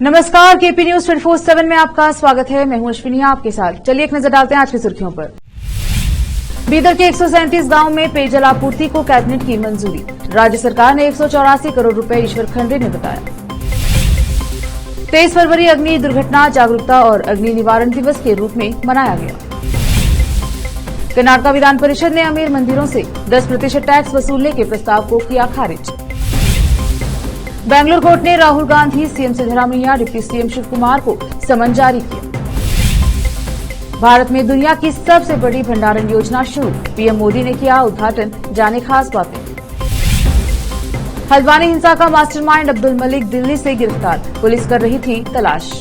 नमस्कार, KP news 24/7 में आपका स्वागत है। मैं हूं अश्विनी आपके साथ। चलिए एक नजर डालते हैं आज की सुर्खियों पर। बीदर के 137 गांव में पेयजल आपूर्ति को कैबिनेट की मंजूरी। राज्य सरकार ने 184 करोड़ रुपए ईश्वर खंडे ने बताया। 23 फरवरी अग्नि दुर्घटना जागरूकता और अग्नि निवारण दिवस के रूप में मनाया गया। कर्नाटक विधान परिषद ने अमीर मंदिरों से 10% टैक्स वसूलने के प्रस्ताव को किया खारिज। बेंगलुरु कोर्ट ने Rahul Gandhi, CM Siddaramaiah, deputy CM Shiv Kumar को समन जारी किया। भारत में दुनिया की सबसे बड़ी भंडारण योजना शुरू, पीएम मोदी ने किया उद्घाटन। जाने खास बातें। हल्द्वानी हिंसा का मास्टरमाइंड अब्दुल मलिक दिल्ली से गिरफ्तार, पुलिस कर रही थी तलाश।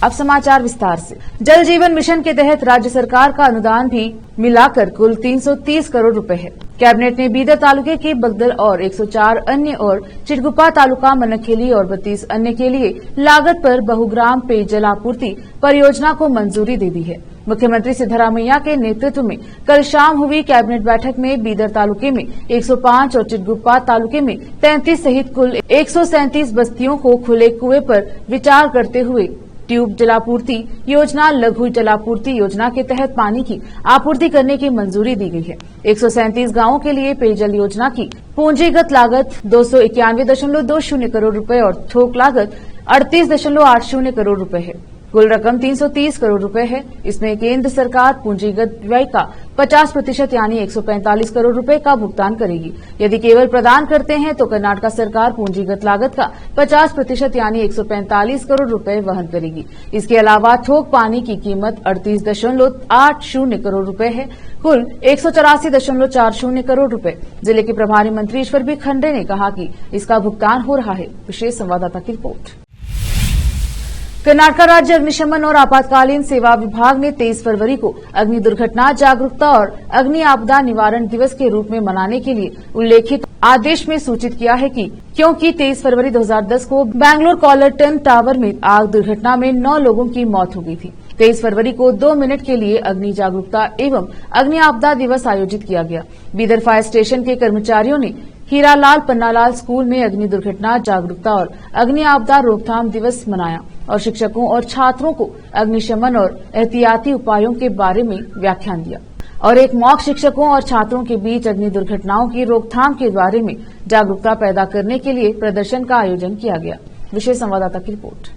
अब समाचार विस्तार से। जल जीवन मिशन के तहत राज्य सरकार का अनुदान भी मिलाकर कुल 330 करोड़ रुपए है। कैबिनेट ने बीदर तालुके के बगदल और 104 अन्य और चिटगुप्पा तालुका मनखेली और 32 अन्य के लिए लागत पर बहुग्राम पेयजल आपूर्ति परियोजना को मंजूरी दे दी है। मुख्यमंत्री सिद्धरामैया के नेतृत्व में कल शाम हुई कैबिनेट बैठक में बीदर तालुके में 105 और चिटगुप्पा तालुके में 33 सहित कुल 137 बस्तियों को खुले कुएं पर विचार करते हुए ट्यूब जलापूर्ति योजना, लघु जलापूर्ति योजना के तहत पानी की आपूर्ति करने की मंजूरी दी गई है। 137 गांवों के लिए पेयजल योजना की पूंजीगत लागत 291.20 करोड़ रुपए और थोक लागत 38.80 करोड़ रुपए है। कुल रकम 330 करोड़ रुपए है। इसमें केंद्र सरकार पूंजीगत व्यय का 50% यानी 145 करोड़ रुपए का भुगतान करेगी। यदि केवल प्रदान करते हैं तो कर्नाटक सरकार पूंजीगत लागत का 50% यानी 145 करोड़ रुपए वहन करेगी। इसके अलावा थोक पानी की कीमत 38.80 करोड़ रुपए है। कुल 184.40 करोड़ रुपए। जिले के प्रभारी मंत्री ईश्वर बी खंडे ने कहा कि इसका भुगतान हो रहा है। विशेष संवाददाता की रिपोर्ट। कर्नाटक राज्य अग्निशमन और आपातकालीन सेवा विभाग ने 23 फरवरी को अग्नि दुर्घटना जागरूकता और अग्नि आपदा निवारण दिवस के रूप में मनाने के लिए उल्लेखित आदेश में सूचित किया है कि क्योंकि 23 फरवरी 2010 को बैंगलोर कॉलरटन टावर में आग दुर्घटना में 9 लोगों की मौत हो गई थी। 23 फरवरी को 2 मिनट के लिए अग्नि जागरूकता एवं अग्नि आपदा दिवस आयोजित किया गया। बीदर फायर स्टेशन के कर्मचारियों ने हीरालाल पन्नालाल स्कूल में अग्नि दुर्घटना जागरूकता और अग्नि आपदा रोकथाम दिवस मनाया और शिक्षकों और छात्रों को अग्निशमन और एहतियाती उपायों के बारे में व्याख्यान दिया और एक मॉक शिक्षकों और छात्रों के बीच अग्नि दुर्घटनाओं की रोकथाम के बारे में जागरूकता पैदा करने के लिए प्रदर्शन का आयोजन किया गया। विशेष संवाददाता की रिपोर्ट।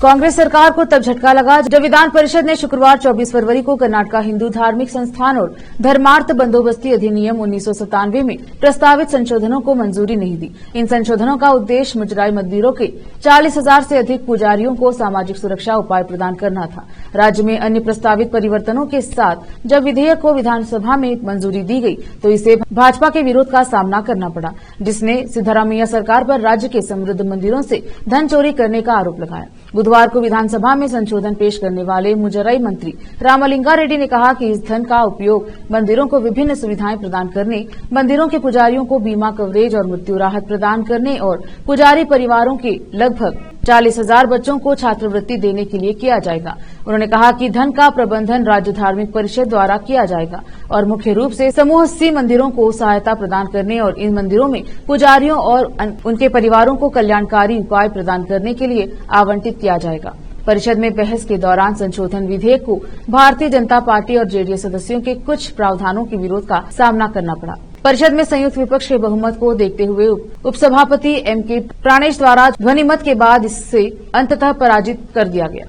कांग्रेस सरकार को तब झटका लगा जब विधान परिषद ने शुक्रवार 24 फरवरी को कर्नाटक हिंदू धार्मिक संस्थान और धर्मार्थ बंदोबस्ती अधिनियम 1997 में प्रस्तावित संशोधनों को मंजूरी नहीं दी। इन संशोधनों का उद्देश्य मुजराई मंदिरों के 40,000 से अधिक पुजारियों को सामाजिक सुरक्षा उपाय प्रदान करना था। राज्य में अन्य प्रस्तावित परिवर्तनों के साथ जब विधेयक को विधानसभा में मंजूरी दी गई तो इसे भाजपा के विरोध का सामना करना पड़ा, जिसने सिद्धरामैया सरकार पर राज्य के समृद्ध मंदिरों से धन चोरी करने का आरोप लगाया। बुधवार को विधानसभा में संशोधन पेश करने वाले मुजराई मंत्री रामलिंगा रेड्डी ने कहा कि इस धन का उपयोग मंदिरों को विभिन्न सुविधाएं प्रदान करने, मंदिरों के पुजारियों को बीमा कवरेज और मृत्यु राहत प्रदान करने और पुजारी परिवारों के लगभग 40,000 बच्चों को छात्रवृत्ति देने के लिए किया जाएगा। उन्होंने कहा कि धन का प्रबंधन राज्य धार्मिक परिषद द्वारा किया जाएगा और मुख्य रूप से समूह सी मंदिरों को सहायता प्रदान करने और इन मंदिरों में पुजारियों और उनके परिवारों को कल्याणकारी उपाय प्रदान करने के लिए आवंटित किया जाएगा। परिषद में बहस के दौरान संशोधन विधेयक को भारतीय जनता पार्टी और जेडीएस सदस्यों के कुछ प्रावधानों के विरोध का सामना करना पड़ा। परिषद में संयुक्त विपक्ष के बहुमत को देखते हुए उपसभापति एमके प्राणेश द्वारा ध्वनिमत के बाद इसे अंततः पराजित कर दिया गया।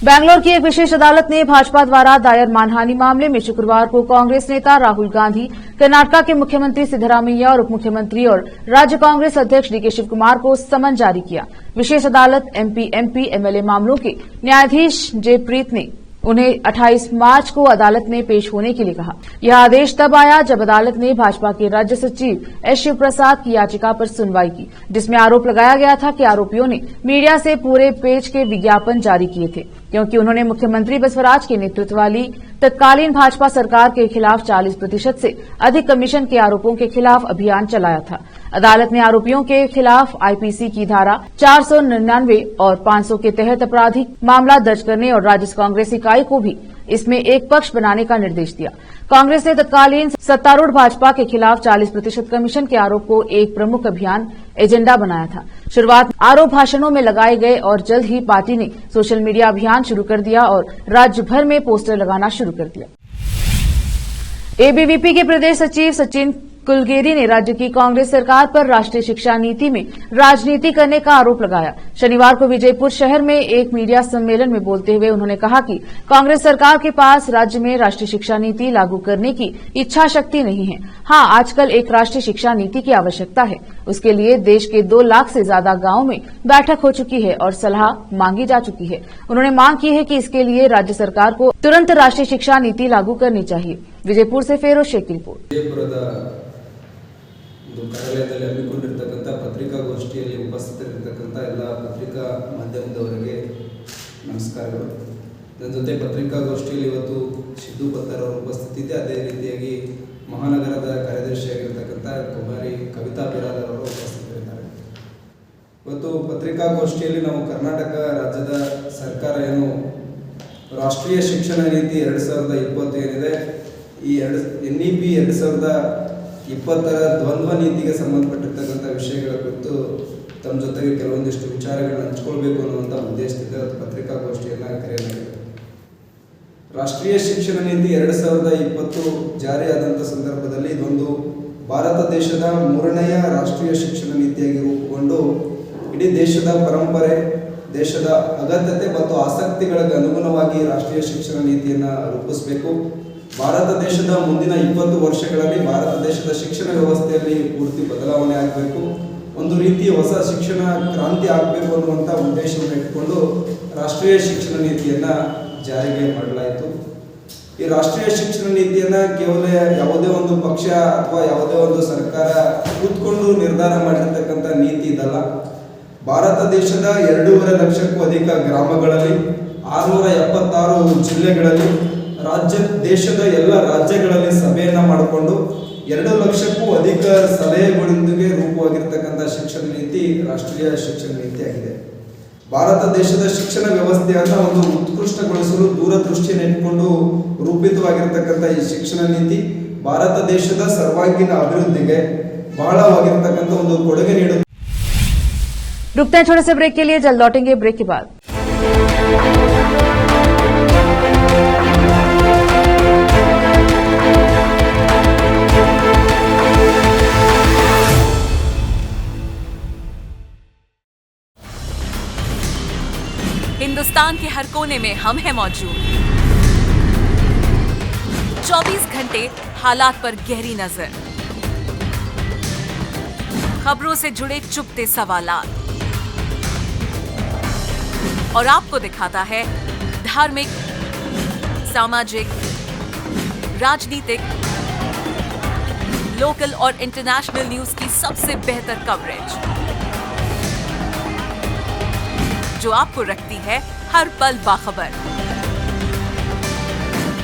बैंगलोर की एक विशेष अदालत ने भाजपा द्वारा दायर मानहानि मामले में शुक्रवार को कांग्रेस नेता राहुल गांधी, कर्नाटक के मुख्यमंत्री सिद्धरामैया और उप मुख्यमंत्री और राज्य कांग्रेस अध्यक्ष डीके शिव कुमार को समन जारी किया। विशेष अदालत एमपी एमएलए मामलों के न्यायाधीश जयप्रीत ने उन्हें 28 मार्च को अदालत में पेश होने के लिए कहा। यह आदेश तब आया जब अदालत ने भाजपा के राज्य सचिव एस शिव प्रसाद की याचिका पर सुनवाई की, जिसमें आरोप लगाया गया था कि आरोपियों ने मीडिया से पूरे पेज के विज्ञापन जारी किए थे क्योंकि उन्होंने मुख्यमंत्री बसवराज के नेतृत्व वाली तत्कालीन भाजपा सरकार के खिलाफ 40% से अधिक कमीशन के आरोपों के खिलाफ अभियान चलाया था। अदालत ने आरोपियों के खिलाफ आईपीसी की धारा 499 और 500 के तहत आपराधिक मामला दर्ज करने और राज्य कांग्रेस इकाई को भी इसमें एक पक्ष बनाने का निर्देश दिया। कांग्रेस ने तत्कालीन सत्तारूढ़ भाजपा के खिलाफ 40% कमीशन के आरोप को एक प्रमुख अभियान एजेंडा बनाया था। शुरुआत में आरोप भाषणों में लगाए गए और जल्द ही पार्टी ने सोशल मीडिया अभियान शुरू कर दिया और राज्य भर में पोस्टर लगाना शुरू कर दिया। एबीवीपी के प्रदेश सचिव सचिन कुलगेरी ने राज्य की कांग्रेस सरकार पर राष्ट्रीय शिक्षा नीति में राजनीति करने का आरोप लगाया। शनिवार को विजयपुर शहर में एक मीडिया सम्मेलन में बोलते हुए उन्होंने कहा कि कांग्रेस सरकार के पास राज्य में राष्ट्रीय शिक्षा नीति लागू करने की इच्छा शक्ति नहीं है। हां, आजकल एक राष्ट्रीय शिक्षा नीति की आवश्यकता है। उसके लिए देश के 2 लाख से ज्यादा गांवों में बैठक हो चुकी है और सलाह मांगी जा चुकी है। उन्होंने मांग की है कि इसके लिए राज्य सरकार को तुरंत राष्ट्रीय शिक्षा नीति लागू करनी चाहिए। विजयपुर से फेरोज शेख की रिपोर्ट। ಕಾರ್ಯಾಲಯದಲ್ಲಿ ಹಮ್ಮಿಕೊಂಡಿರ್ತಕ್ಕಂಥ ಪತ್ರಿಕಾಗೋಷ್ಠಿಯಲ್ಲಿ ಉಪಸ್ಥಿತರಿರ್ತಕ್ಕಂಥ ಎಲ್ಲ ಪತ್ರಿಕಾ ಮಾಧ್ಯಮದವರಿಗೆ ನಮಸ್ಕಾರಗಳು. ನನ್ನ ಜೊತೆ ಪತ್ರಿಕಾಗೋಷ್ಠಿಯಲ್ಲಿ ಇವತ್ತು ಸಿದ್ದು ಪತ್ತರ್ ಅವರ ಉಪಸ್ಥಿತಿ ಇದೆ. ಅದೇ ರೀತಿಯಾಗಿ ಮಹಾನಗರದ ಕಾರ್ಯದರ್ಶಿಯಾಗಿರ್ತಕ್ಕಂಥ ಕುಮಾರಿ ಕವಿತಾ ಬಿರಾದರ್ ಅವರು ಉಪಸ್ಥಿತರಿದ್ದಾರೆ. ಇವತ್ತು ಪತ್ರಿಕಾಗೋಷ್ಠಿಯಲ್ಲಿ ನಾವು ಕರ್ನಾಟಕ ರಾಜ್ಯದ ಸರ್ಕಾರ ಏನು ರಾಷ್ಟ್ರೀಯ ಶಿಕ್ಷಣ ನೀತಿ 2020 ಏನಿದೆ, ಈ NEP 2020 ದ್ವಂದ್ವ ನೀತಿಗೆ ಸಂಬಂಧಪಟ್ಟಿರ್ತಕ್ಕಂಥ ವಿಷಯಗಳ ಕುರಿತು ತಮ್ಮ ಜೊತೆಗೆ ಕೆಲವೊಂದಿಷ್ಟು ವಿಚಾರಗಳನ್ನು ಹಂಚಿಕೊಳ್ಬೇಕು ಅನ್ನುವಂಥ ಉದ್ದೇಶದಿಂದ ಪತ್ರಿಕಾಗೋಷ್ಠಿಯನ್ನು ಕರೆಯಲಾಗಿದೆ. ರಾಷ್ಟ್ರೀಯ ಶಿಕ್ಷಣ ನೀತಿ 2020 ಜಾರಿಯಾದಂಥ ಸಂದರ್ಭದಲ್ಲಿ ಇದೊಂದು ಭಾರತ ದೇಶದ 3ನೆಯ ರಾಷ್ಟ್ರೀಯ ಶಿಕ್ಷಣ ನೀತಿಯಾಗಿ ರೂಪುಗೊಂಡು ಇಡೀ ದೇಶದ ಪರಂಪರೆ, ದೇಶದ ಅಗತ್ಯತೆ ಮತ್ತು ಆಸಕ್ತಿಗಳಿಗೆ ಅನುಗುಣವಾಗಿ ರಾಷ್ಟ್ರೀಯ ಶಿಕ್ಷಣ ನೀತಿಯನ್ನು ರೂಪಿಸಬೇಕು. ಭಾರತ ದೇಶದ ಮುಂದಿನ 20 ವರ್ಷಗಳಲ್ಲಿ ಭಾರತ ದೇಶದ ಶಿಕ್ಷಣ ವ್ಯವಸ್ಥೆಯಲ್ಲಿ ಪೂರ್ತಿ ಬದಲಾವಣೆ ಆಗಬೇಕು, ಒಂದು ರೀತಿಯ ಹೊಸ ಶಿಕ್ಷಣ ಕ್ರಾಂತಿ ಆಗಬೇಕು ಅನ್ನುವಂಥ ಉದ್ದೇಶವನ್ನು ಇಟ್ಟುಕೊಂಡು ರಾಷ್ಟ್ರೀಯ ಶಿಕ್ಷಣ ನೀತಿಯನ್ನು ಜಾರಿಗೆ ಮಾಡಲಾಯಿತು. ಈ ರಾಷ್ಟ್ರೀಯ ಶಿಕ್ಷಣ ನೀತಿಯನ್ನು ಕೇವಲ ಯಾವುದೇ ಒಂದು ಪಕ್ಷ ಅಥವಾ ಯಾವುದೇ ಒಂದು ಸರ್ಕಾರ ಕೂತ್ಕೊಂಡು ನಿರ್ಧಾರ ಮಾಡಿರ್ತಕ್ಕಂಥ ನೀತಿ ಇದಲ್ಲ. ಭಾರತ ದೇಶದ 2.5 ಲಕ್ಷಕ್ಕೂ ಅಧಿಕ ಗ್ರಾಮಗಳಲ್ಲಿ 676 ಜಿಲ್ಲೆಗಳಲ್ಲಿ ದೇಶದ ಎಲ್ಲ ರಾಜ್ಯಗಳಲ್ಲಿ ಸಭೆಯನ್ನ ಮಾಡಿಕೊಂಡು 2 ಲಕ್ಷಕ್ಕೂ ಅಧಿಕ ಸಲಹೆಗಳೊಂದಿಗೆ ರೂಪವಾಗಿರ್ತಕ್ಕಂಥ ಶಿಕ್ಷಣ ನೀತಿ ರಾಷ್ಟ್ರೀಯ ಶಿಕ್ಷಣ ನೀತಿ ಆಗಿದೆ. ಭಾರತ ದೇಶದ ಶಿಕ್ಷಣ ವ್ಯವಸ್ಥೆಯನ್ನು ಒಂದು ಉತ್ಕೃಷ್ಟಗೊಳಿಸಲು ದೂರದೃಷ್ಟಿಯನ್ನು ಇಟ್ಟುಕೊಂಡು ರೂಪಿತವಾಗಿರ್ತಕ್ಕಂಥ ಈ ಶಿಕ್ಷಣ ನೀತಿ ಭಾರತ ದೇಶದ ಸರ್ವಾಂಗೀಣ ಅಭಿವೃದ್ಧಿಗೆ ಬಹಳವಾಗಿರ್ತಕ್ಕಂಥ ಒಂದು ಕೊಡುಗೆ ನೀಡುತ್ತೆ. रुकते हैं छोटे से ब्रेक के लिए, जल्द लौटेंगे ब्रेक के बाद। हिंदुस्तान के हर कोने में हम हैं मौजूद। 24 घंटे हालात पर गहरी नजर, खबरों से जुड़े चुपते सवालात और आपको दिखाता है धार्मिक, सामाजिक, राजनीतिक, लोकल और इंटरनेशनल न्यूज की सबसे बेहतर कवरेज, जो आपको रखती है हर पल बाखबर।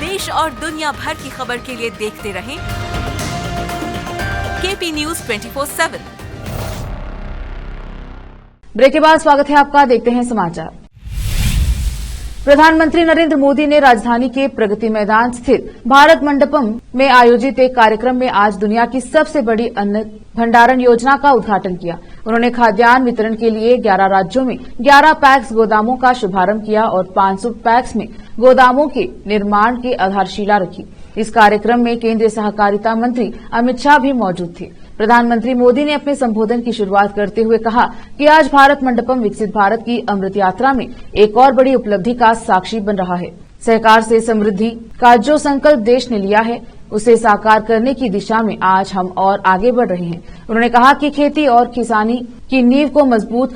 देश और दुनिया भर की खबर के लिए देखते रहें KP News 24/7। ब्रेक के बाद स्वागत है आपका। देखते हैं समाचार। प्रधानमंत्री नरेंद्र मोदी ने राजधानी के प्रगति मैदान स्थित भारत मंडपम में आयोजित एक कार्यक्रम में आज दुनिया की सबसे बड़ी अन्न भंडारण योजना का उद्घाटन किया। उन्होंने खाद्यान्न वितरण के लिए 11 राज्यों में 11 पैक्स गोदामों का शुभारंभ किया और 500 पैक्स में गोदामों के निर्माण की आधारशिला रखी। इस कार्यक्रम में केंद्रीय सहकारिता मंत्री अमित शाह भी मौजूद थे। प्रधानमंत्री मोदी ने अपने संबोधन की शुरुआत करते हुए कहा कि आज भारत मंडपम विकसित भारत की अमृत यात्रा में एक और बड़ी उपलब्धि का साक्षी बन रहा है। सहकार से समृद्धि का जो संकल्प देश ने लिया है, उसे साकार करने की दिशा में आज हम और आगे बढ़ रहे हैं। उन्होंने कहा कि खेती और किसानी की नींव को मजबूत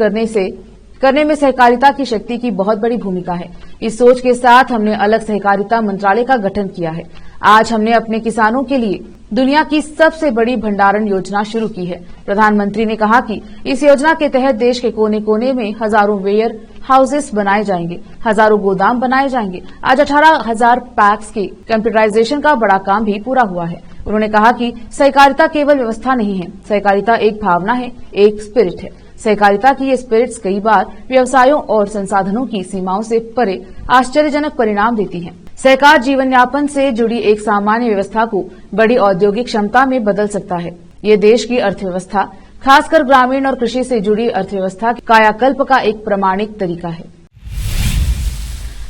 करने में सहकारिता की शक्ति की बहुत बड़ी भूमिका है। इस सोच के साथ हमने अलग सहकारिता मंत्रालय का गठन किया है। आज हमने अपने किसानों के लिए दुनिया की सबसे बड़ी भंडारण योजना शुरू की है। प्रधानमंत्री ने कहा कि इस योजना के तहत देश के कोने कोने में हजारों वेयर हाउसेस बनाए जाएंगे, हजारों गोदाम बनाए जाएंगे। आज 18,000 पैक्स के कंप्यूटराइजेशन का बड़ा काम भी पूरा हुआ है। उन्होंने कहा कि सहकारिता केवल व्यवस्था नहीं है, सहकारिता एक भावना है, एक स्पिरिट है। सहकारिता की ये स्पिरिट्स कई बार व्यवसायों और संसाधनों की सीमाओं से परे आश्चर्यजनक परिणाम देती हैं। सहकार जीवन यापन से जुड़ी एक सामान्य व्यवस्था को बड़ी औद्योगिक क्षमता में बदल सकता है। ये देश की अर्थव्यवस्था, खासकर ग्रामीण और कृषि से जुड़ी अर्थव्यवस्था कायाकल्प का एक प्रमाणिक तरीका है।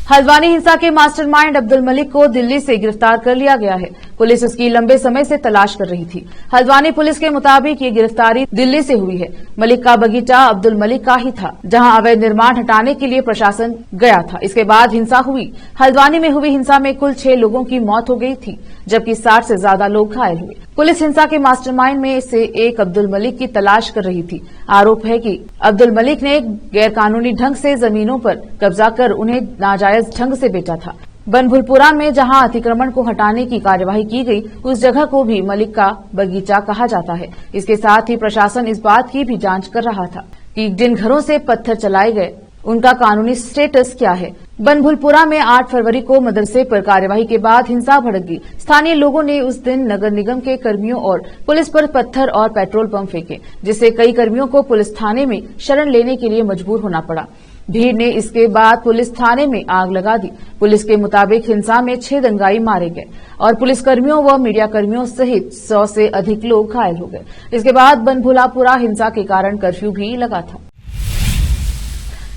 हल्द्वानी हिंसा के मास्टरमाइंड अब्दुल मलिक को दिल्ली से गिरफ्तार कर लिया गया है। पुलिस उसकी लंबे समय से तलाश कर रही थी। हल्द्वानी पुलिस के मुताबिक ये गिरफ्तारी दिल्ली से हुई है। मलिक का बगीचा अब्दुल मलिक का ही था, जहां अवैध निर्माण हटाने के लिए प्रशासन गया था। इसके बाद हिंसा हुई। हल्द्वानी में हुई हिंसा में कुल 6 लोगों की मौत हो गई थी, जबकि 60 से ज्यादा लोग घायल हुए। पुलिस हिंसा के मास्टरमाइंड में से एक अब्दुल मलिक की तलाश कर रही थी। आरोप है कि अब्दुल मलिक ने गैरकानूनी ढंग से जमीनों पर कब्जा कर उन्हें नाजायज ढंग से बेचा था। बनभुलपुरा में जहां अतिक्रमण को हटाने की कार्यवाही की गई, उस जगह को भी मलिक का बगीचा कहा जाता है। इसके साथ ही प्रशासन इस बात की भी जांच कर रहा था कि जिन घरों से पत्थर चलाए गए उनका कानूनी स्टेटस क्या है। बनभुलपुरा में 8 फरवरी को मदरसे पर कार्यवाही के बाद हिंसा भड़क गई। स्थानीय लोगों ने उस दिन नगर निगम के कर्मियों और पुलिस पर पत्थर और पेट्रोल बम फेंके, जिससे कई कर्मियों को पुलिस थाने में शरण लेने के लिए मजबूर होना पड़ा। भीड़ ने इसके बाद पुलिस थाने में आग लगा दी। पुलिस के मुताबिक हिंसा में 6 दंगाई मारे गए और पुलिसकर्मियों व मीडिया कर्मियों सहित 100 से अधिक लोग घायल हो गए। इसके बाद बनभुलापुरा हिंसा के कारण कर्फ्यू भी लगा था।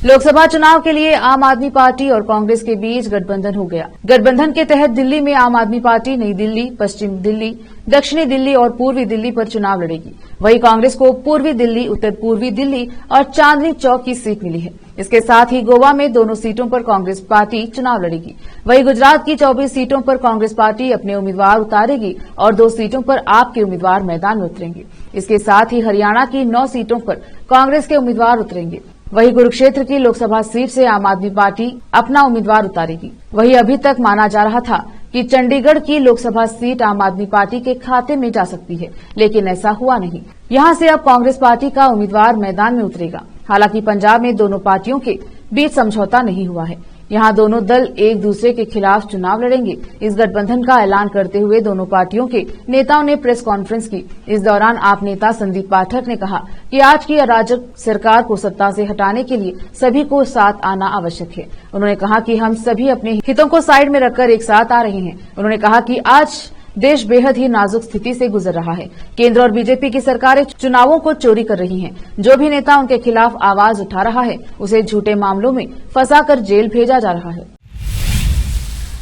लोकसभा चुनाव के लिए आम आदमी पार्टी और कांग्रेस के बीच गठबंधन हो गया। गठबंधन के तहत दिल्ली में आम आदमी पार्टी नई दिल्ली, पश्चिम दिल्ली, दक्षिणी दिल्ली और पूर्वी दिल्ली पर चुनाव लड़ेगी। वहीं कांग्रेस को पूर्वी दिल्ली, उत्तर पूर्वी दिल्ली और चांदनी चौक की सीट मिली है। इसके साथ ही गोवा में दोनों सीटों पर कांग्रेस पार्टी चुनाव लड़ेगी। वहीं गुजरात की 24 सीटों पर कांग्रेस पार्टी अपने उम्मीदवार उतारेगी और 2 सीटों पर आप के उम्मीदवार मैदान में उतरेंगे। इसके साथ ही हरियाणा की 9 सीटों पर कांग्रेस के उम्मीदवार उतरेंगे। वहीं कुरुक्षेत्र की लोकसभा सीट से आम आदमी पार्टी अपना उम्मीदवार उतारेगी। वहीं अभी तक माना जा रहा था कि चंडीगढ़ की लोकसभा सीट आम आदमी पार्टी के खाते में जा सकती है, लेकिन ऐसा हुआ नहीं। यहां से अब कांग्रेस पार्टी का उम्मीदवार मैदान में उतरेगा। हालांकि पंजाब में दोनों पार्टियों के बीच समझौता नहीं हुआ है। यहां दोनों दल एक दूसरे के खिलाफ चुनाव लड़ेंगे। इस गठबंधन का ऐलान करते हुए दोनों पार्टियों के नेताओं ने प्रेस कॉन्फ्रेंस की। इस दौरान आप नेता संदीप पाठक ने कहा कि आज की अराजक सरकार को सत्ता से हटाने के लिए सभी को साथ आना आवश्यक है। उन्होंने कहा कि हम सभी अपने हितों को साइड में रखकर एक साथ आ रहे हैं। उन्होंने कहा कि आज देश बेहद ही नाजुक स्थिति से गुजर रहा है। केंद्र और बीजेपी की सरकारें चुनावों को चोरी कर रही हैं। जो भी नेता उनके खिलाफ आवाज उठा रहा है, उसे झूठे मामलों में फंसाकर जेल भेजा जा रहा है।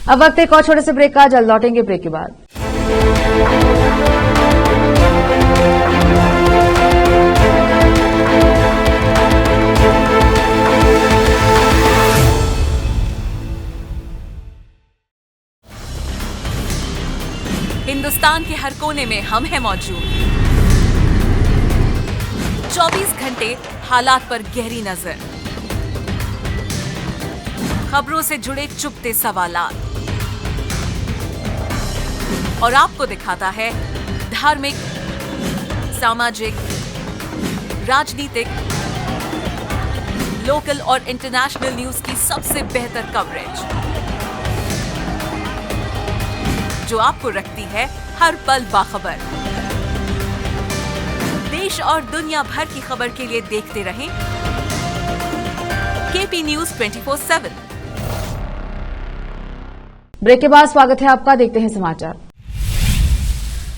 अब वक्त एक और छोटे से ब्रेक का, जल्द लौटेंगे ब्रेक के बाद। हिंदुस्तान के हर कोने में हम हैं मौजूद। 24 घंटे हालात पर गहरी नजर, खबरों से जुड़े चुपते सवालात और आपको दिखाता है धार्मिक, सामाजिक, राजनीतिक, लोकल और इंटरनेशनल न्यूज की सबसे बेहतर कवरेज, जो आपको रखती है हर पल बाखबर। देश और दुनिया भर की खबर के लिए देखते रहें केपी न्यूज 24/7। ब्रेक के बाद स्वागत है आपका। देखते हैं समाचार।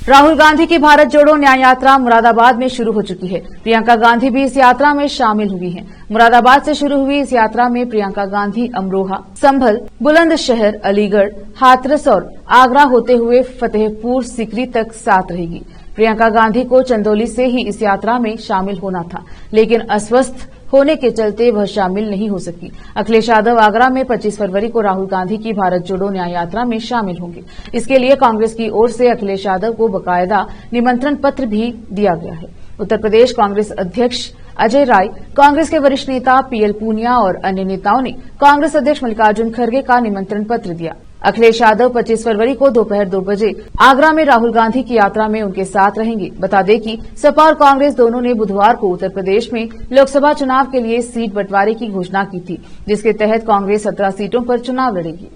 राहुल गांधी की भारत जोड़ो न्याय यात्रा मुरादाबाद में शुरू हो चुकी है। प्रियंका गांधी भी इस यात्रा में शामिल हुई हैं। मुरादाबाद से शुरू हुई इस यात्रा में प्रियंका गांधी अमरोहा, संभल, बुलंदशहर, अलीगढ़, हाथरस और आगरा होते हुए फतेहपुर सीकरी तक साथ रहेगी। प्रियंका गांधी को चंदौली से ही इस यात्रा में शामिल होना था, लेकिन अस्वस्थ होने के चलते वह शामिल नहीं हो सकी। अखिलेश यादव आगरा में 25 फरवरी को राहुल गांधी की भारत जोड़ो न्याय यात्रा में शामिल होंगे। इसके लिए कांग्रेस की ओर से अखिलेश यादव को बाकायदा निमंत्रण पत्र भी दिया गया है। उत्तर प्रदेश कांग्रेस अध्यक्ष अजय राय, कांग्रेस के वरिष्ठ नेता पीएल पूनिया और अन्य नेताओं ने कांग्रेस अध्यक्ष मल्लिकार्जुन खड़गे का निमंत्रण पत्र दिया। अखिलेश यादव 25 फरवरी को दोपहर 2 बजे आगरा में राहुल गांधी की यात्रा में उनके साथ रहेंगे। बता दें कि सपा और कांग्रेस दोनों ने बुधवार को उत्तर प्रदेश में लोकसभा चुनाव के लिए सीट बंटवारे की घोषणा की थी, जिसके तहत कांग्रेस 17 सीटों पर चुनाव लड़ेगी।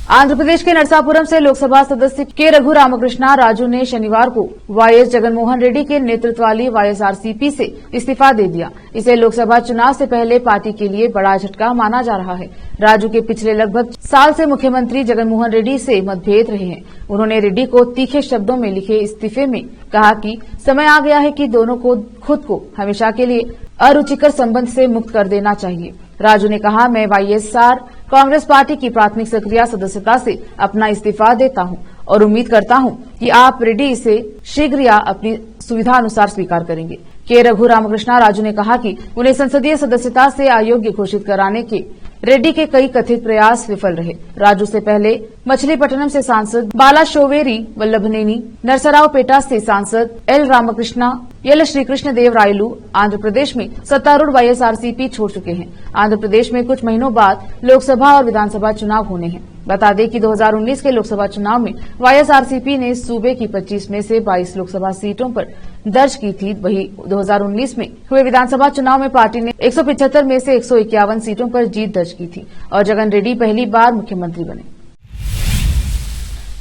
आंध्र प्रदेश के नरसापुरम से लोकसभा सदस्य के रघु रामकृष्णा राजू ने शनिवार को वाईएस जगनमोहन रेड्डी के नेतृत्व वाली वाईएसआरसीपी से इस्तीफा दे दिया। इसे लोकसभा चुनाव से पहले पार्टी के लिए बड़ा झटका माना जा रहा है। राजू के पिछले लगभग साल से मुख्यमंत्री जगनमोहन रेड्डी से मतभेद रहे हैं। उन्होंने रेड्डी को तीखे शब्दों में लिखे इस्तीफे में कहा कि समय आ गया है कि दोनों को खुद को हमेशा के लिए अरुचिकर संबंध से मुक्त कर देना चाहिए। राजू ने कहा, मैं वाईएसआर कांग्रेस पार्टी की प्राथमिक सक्रिय सदस्यता से अपना इस्तीफा देता हूं और उम्मीद करता हूं कि आप रेड्डी इसे शीघ्र या अपनी सुविधा अनुसार स्वीकार करेंगे। के रघु रामकृष्णा राजू ने कहा कि उन्हें संसदीय सदस्यता से अयोग्य घोषित कराने के रेड्डी के कई कथित प्रयास विफल रहे। राजू से पहले मछलीपट्टनम से सांसद बाला शोवेरी वल्लभनेनी, नरसरावपेटा से सांसद एल रामकृष्णा, एल श्रीकृष्ण देव रायलू आंध्र प्रदेश में सत्तारूढ़ वाईएसआरसीपी छोड़ चुके हैं। आंध्र प्रदेश में कुछ महीनों बाद लोकसभा और विधानसभा चुनाव होने हैं। बता दें कि 2019 के लोकसभा चुनाव में वाईएसआरसीपी ने सूबे की 25 में से 22 लोकसभा सीटों पर दर्ज की थी। वहीं 2019 में हुए विधानसभा चुनाव में पार्टी ने 175 में से 151 सीटों पर जीत दर्ज की थी और जगन रेड्डी पहली बार मुख्यमंत्री बने।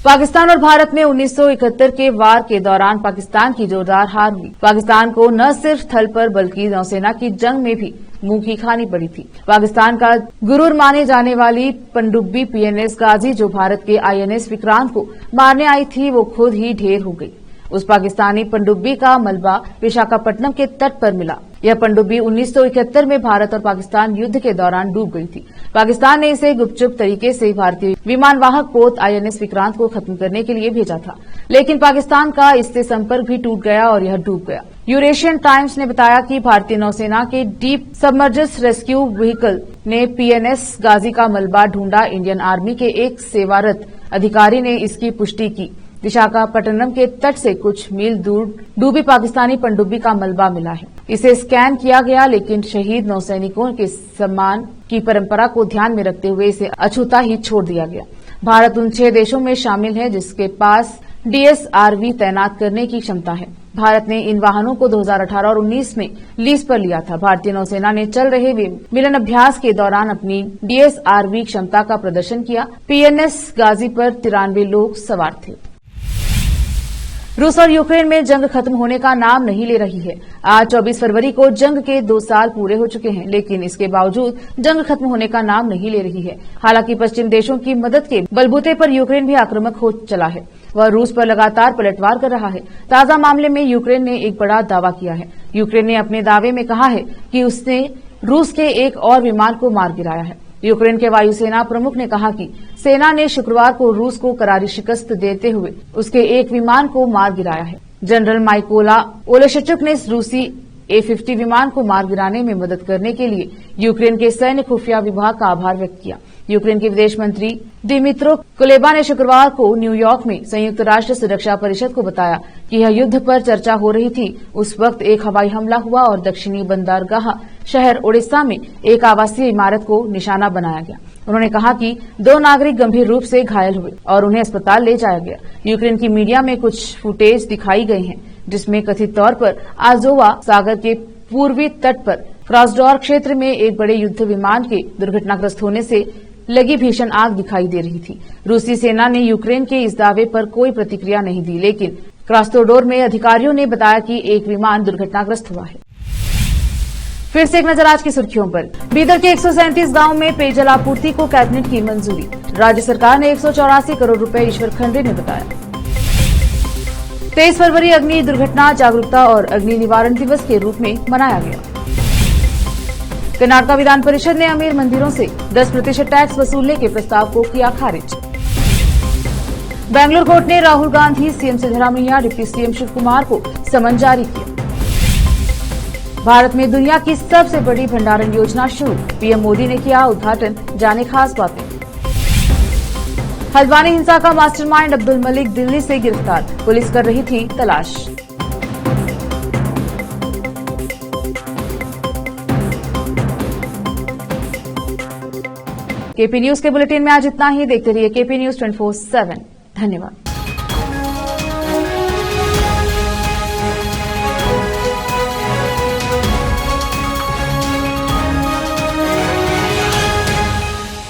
पाकिस्तान और भारत में 1971 के वार के दौरान पाकिस्तान की जोरदार हार हुई। पाकिस्तान को न सिर्फ थल पर बल्कि नौसेना की जंग में भी मुंह की खानी पड़ी थी। पाकिस्तान का गुरूर माने जाने वाली पनडुब्बी पीएनएस गाजी जो भारत के आईएनएस विक्रांत को मारने आई थी, वो खुद ही ढेर हो गई। उस पाकिस्तानी पनडुब्बी का मलबा विशाखापट्टनम के तट पर मिला। यह पनडुब्बी 1971 में भारत और पाकिस्तान युद्ध के दौरान डूब गई थी। पाकिस्तान ने इसे गुपचुप तरीके से भारतीय विमानवाहक पोत आईएनएस विक्रांत को खत्म करने के लिए भेजा था, लेकिन पाकिस्तान का इससे संपर्क भी टूट गया और यह डूब गया। यूरेशियन टाइम्स ने बताया कि भारतीय नौसेना के डीप सबमर्जर्स रेस्क्यू व्हीकल ने पीएनएस गाजी का मलबा ढूंढा। इंडियन आर्मी के एक सेवारत अधिकारी ने इसकी पुष्टि की। विशाखापट्टनम के तट से कुछ मील दूर डूबी पाकिस्तानी पनडुब्बी का मलबा मिला है। इसे स्कैन किया गया, लेकिन शहीद नौसैनिकों के सम्मान की परंपरा को ध्यान में रखते हुए इसे अछूता ही छोड़ दिया गया। भारत उन 6 देशों में शामिल है जिसके पास डीएसआरवी तैनात करने की क्षमता है। भारत ने इन वाहनों को 2018 और 19 में लीज पर लिया था। भारतीय नौसेना ने चल रहे मिलन अभ्यास के दौरान अपनी डीएसआरवी क्षमता का प्रदर्शन किया। पीएनएस गाजी पर 93 लोग सवार थे। रूस और यूक्रेन में जंग खत्म होने का नाम नहीं ले रही है। आज 24 फरवरी को जंग के 2 साल पूरे हो चुके हैं, लेकिन इसके बावजूद जंग खत्म होने का नाम नहीं ले रही है। हालांकि पश्चिम देशों की मदद के बलबूते पर यूक्रेन भी आक्रामक हो चला है। वह रूस पर लगातार पलटवार कर रहा है। ताजा मामले में यूक्रेन ने एक बड़ा दावा किया है। यूक्रेन ने अपने दावे में कहा है कि उसने रूस के एक और विमान को मार गिराया है। यूक्रेन के वायुसेना प्रमुख ने कहा कि सेना ने शुक्रवार को रूस को करारी शिकस्त देते हुए उसके एक विमान को मार गिराया है। जनरल माइकोला ओलेशचुक ने रूसी A-50 विमान को मार गिराने में मदद करने के लिए यूक्रेन के सैन्य खुफिया विभाग का आभार व्यक्त किया। यूक्रेन के विदेश मंत्री दिमित्रो कुलेबा ने शुक्रवार को न्यूयॉर्क में संयुक्त राष्ट्र सुरक्षा परिषद को बताया कि यह युद्ध पर चर्चा हो रही थी। उस वक्त एक हवाई हमला हुआ और दक्षिणी बंदरगाह शहर ओडिशा में एक आवासीय इमारत को निशाना बनाया गया। उन्होंने कहा कि 2 नागरिक गंभीर रूप से घायल हुए और उन्हें अस्पताल ले जाया गया। यूक्रेन की मीडिया में कुछ फुटेज दिखाई गई हैं, जिसमें कथित तौर पर आजोवा सागर के पूर्वी तट पर क्रॉसडॉर क्षेत्र में एक बड़े युद्ध विमान के दुर्घटनाग्रस्त होने से लगी भीषण आग दिखाई दे रही थी। रूसी सेना ने यूक्रेन के इस दावे पर कोई प्रतिक्रिया नहीं दी, लेकिन क्रॉसडॉर में अधिकारियों ने बताया कि एक विमान दुर्घटनाग्रस्त हुआ है। फिर से एक नजर आज की सुर्खियों पर। बीदर के 137 गांव में पेयजल आपूर्ति को कैबिनेट की मंजूरी। राज्य सरकार ने 184 करोड़ रुपए ईश्वर खंडे ने बताया। 23 फरवरी अग्नि दुर्घटना जागरूकता और अग्नि निवारण दिवस के रूप में मनाया गया। कर्नाटक विधान परिषद ने अमीर मंदिरों से 10% टैक्स वसूलने के प्रस्ताव को किया खारिज। बेंगलुरु कोर्ट ने Rahul Gandhi, CM Siddaramaiah, deputy CM Shiv Kumar को समन जारी किया। भारत में दुनिया की सबसे बड़ी भंडारण योजना शुरू, पीएम मोदी ने किया उद्घाटन। जाने खास बातें। हल्द्वानी हिंसा का मास्टरमाइंड अब्दुल मलिक दिल्ली से गिरफ्तार, पुलिस कर रही थी तलाश। केपी न्यूज के बुलेटिन में आज इतना ही। देखते रहिए केपी न्यूज 24/7। धन्यवाद।